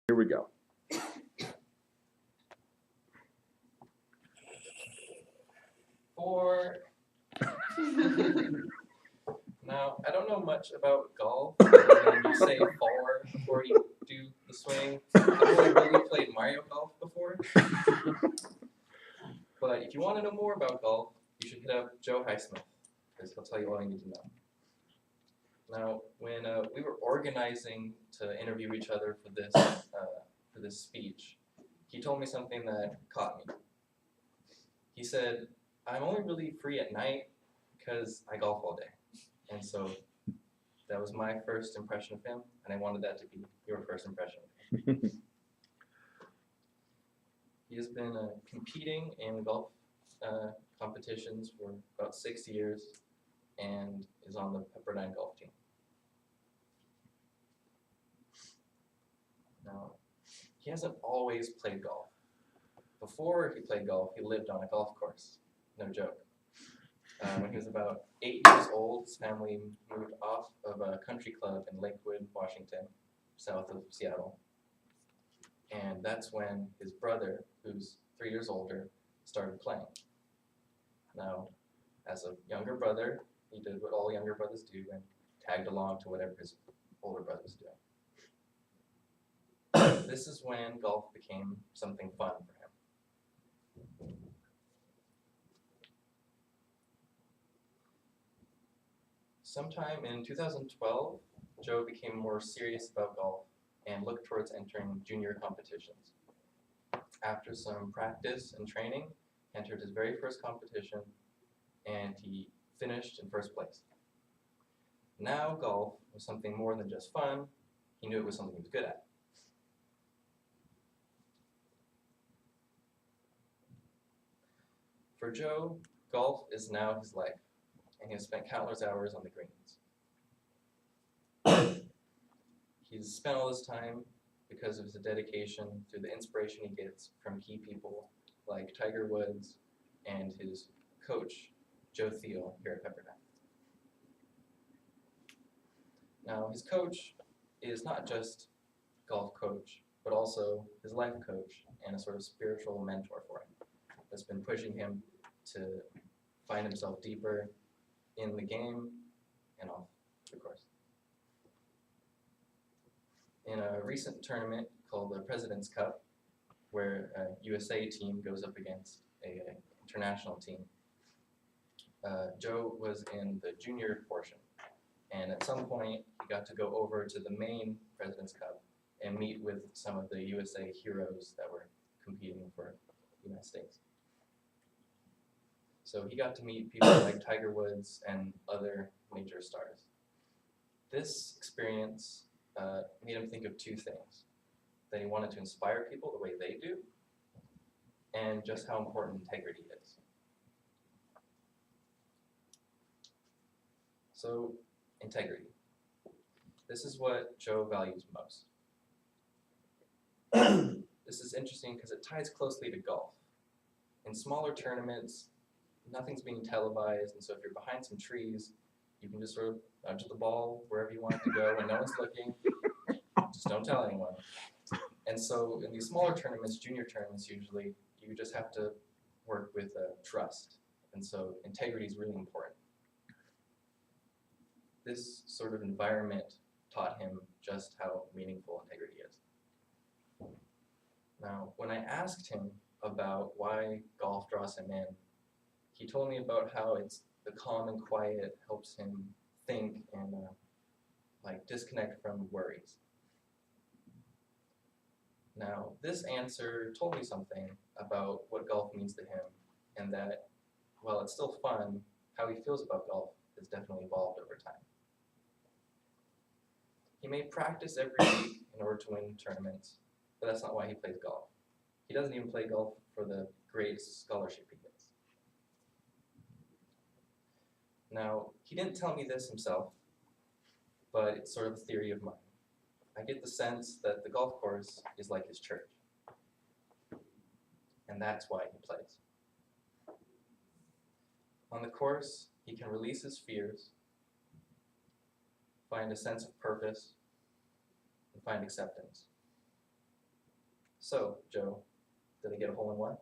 Here we go. Four. Now, I don't know much about golf. When you say four before you do the swing, I've only really played Mario Golf before. But if you want to know more about golf, you should hit up Joe Highsmith, because he'll tell you all you need to know. Now, when we were organizing to interview each other for this speech, he told me something that caught me. He said, "I'm only really free at night because I golf all day." And so that was my first impression of him, and I wanted that to be your first impression of him. He has been competing in golf competitions for about 6 years and is on the Pepperdine golf team. Now, he hasn't always played golf. Before he played golf, he lived on a golf course. No joke. When he was about 8 years old, his family moved off of a country club in Lakewood, Washington, south of Seattle. And that's when his brother, who's 3 years older, started playing. Now, as a younger brother, he did what all younger brothers do and tagged along to whatever his older brothers do. This is when golf became something fun for him. Sometime in 2012, Joe became more serious about golf and looked towards entering junior competitions. After some practice and training, he entered his very first competition, and he finished in first place. Now golf was something more than just fun. He knew it was something he was good at. For Joe, golf is now his life, and he has spent countless hours on the greens. He's spent all this time because of his dedication through the inspiration he gets from key people like Tiger Woods and his coach, Joe Thiel, here at Pepperdine. Now, his coach is not just golf coach, but also his life coach and a sort of spiritual mentor for him that's been pushing him to find himself deeper in the game and off the course. In a recent tournament called the President's Cup, where a USA team goes up against an international team, Joe was in the junior portion, and at some point he got to go over to the main President's Cup and meet with some of the USA heroes that were competing for the United States. So he got to meet people like Tiger Woods and other major stars. This experience made him think of two things: that he wanted to inspire people the way they do, and just how important integrity is. So, integrity. This is what Joe values most. This is interesting because it ties closely to golf. In smaller tournaments, nothing's being televised, and so if you're behind some trees, you can just sort of nudge the ball wherever you want it to go when no one's looking. Just don't tell anyone. And so in these smaller tournaments, junior tournaments usually, you just have to work with trust. And so integrity is really important. This sort of environment taught him just how meaningful integrity is. Now, when I asked him about why golf draws him in, he told me about how it's the calm and quiet helps him think and disconnect from worries. Now, this answer told me something about what golf means to him, and that while it's still fun, how he feels about golf has definitely evolved over time. He may practice every week in order to win tournaments, but that's not why he plays golf. He doesn't even play golf for the great scholarship he gets. Now, he didn't tell me this himself, but it's sort of a theory of mine. I get the sense that the golf course is like his church, and that's why he plays. On the course, he can release his fears, find a sense of purpose, and find acceptance. So, Joe, did they get a hole in one?